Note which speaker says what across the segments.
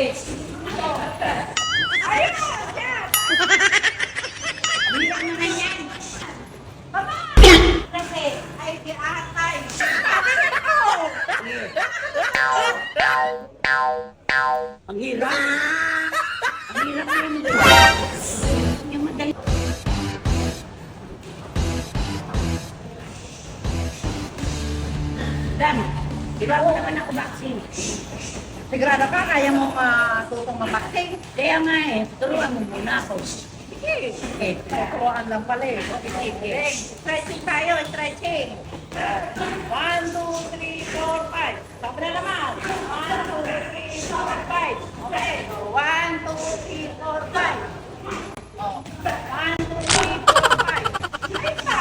Speaker 1: Ayun na! Yan! Bilang naman yan! Baba! Kasi, ay kinahatay! Sabi niya ako!
Speaker 2: Ang hirap. Ang hirap na yun. Yung madali. Dam, ibago naman ako vaccine.
Speaker 1: Sigurado ka, kaya mo matutong mamaksing?
Speaker 2: Kaya nga eh, turuan mo muna ako.
Speaker 1: Sige!
Speaker 2: Eh,
Speaker 1: Turuan lang pala eh. Sige. Stretching tayo, stretching. 1, 2, 3, 4, 5. Sabi na naman. 1, 2, 3, 4, 5. Okay. 1, 2, 3, 4, 5. Oh. 1, 2, 3, 4, 5. Ayun pa.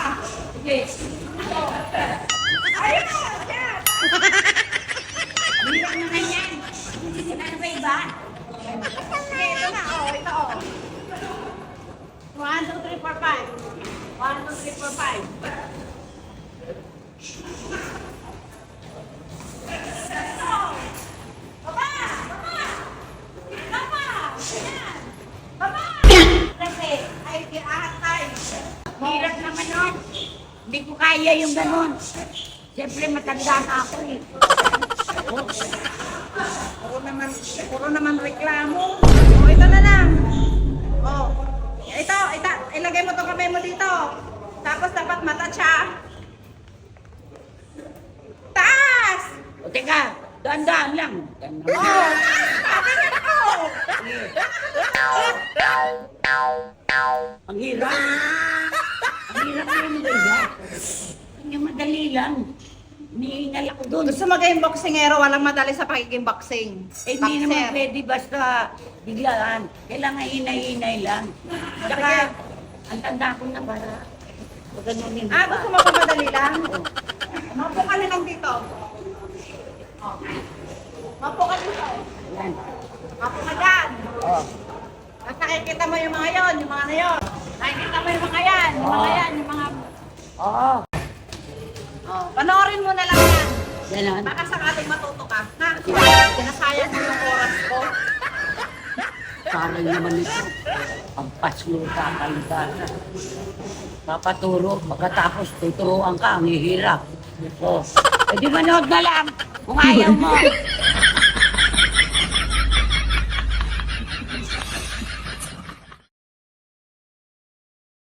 Speaker 2: sige.
Speaker 1: Ayun na. Yan.
Speaker 2: Bilang naman yan. Ano ba iba?
Speaker 1: Sige, ito na. Oh, ito oh. 1, 2, 3, 4, 5. 1, 2, 3, 4, 5. Baba! Baba! Baba! Ayan! Baba! Kasi, ay kinahatay.
Speaker 2: Hirap naman nun. Hindi ko kaya yung ganun. Siyempre matanda na ako eh.
Speaker 1: Puro naman reklamo. Oh, ito na lang. Oh. Ito, ilagay mo 'tong kamay mo dito. Tapos dapat mata siya. Taas!
Speaker 2: O teka, dahan-dahan lang. Ganun.
Speaker 1: Oh! Sabi niya ako!
Speaker 2: Ang hirap. Ang hirap na yun ba? Yung madali lang. Hinihingal ako doon.
Speaker 1: Gusto maging boksingero, walang madali sa pagiging boxing.
Speaker 2: Eh, hindi naman
Speaker 1: Boxer.
Speaker 2: pwede basta biglaan. Kailangan hinay-hinay lang. Tsaka, ang tanda ko na para. Maganunin
Speaker 1: Ah, gusto mo pa madali lang? Mapo ka na lang dito. Oh. Mapo ka dito.
Speaker 2: Yan.
Speaker 1: Mapo ka dyan.
Speaker 2: Oh.
Speaker 1: At nakikita mo yung mga yon, yung mga na yon. Nakikita mo yung mga yan, yung mga yan, yung mga...
Speaker 2: Oo.
Speaker 1: Oh, panoorin mo na lang yan.
Speaker 2: Ganon.
Speaker 1: Baka sakaling matuto ka. Ha? Sinasayang mo yung oras ko.
Speaker 2: Parang naman ito. Ang paslo sa kalibasa. Papaturo, pagkatapos tuturuan ka, ang hihirap. Oh. Eh di manood na lang kung ayaw mo.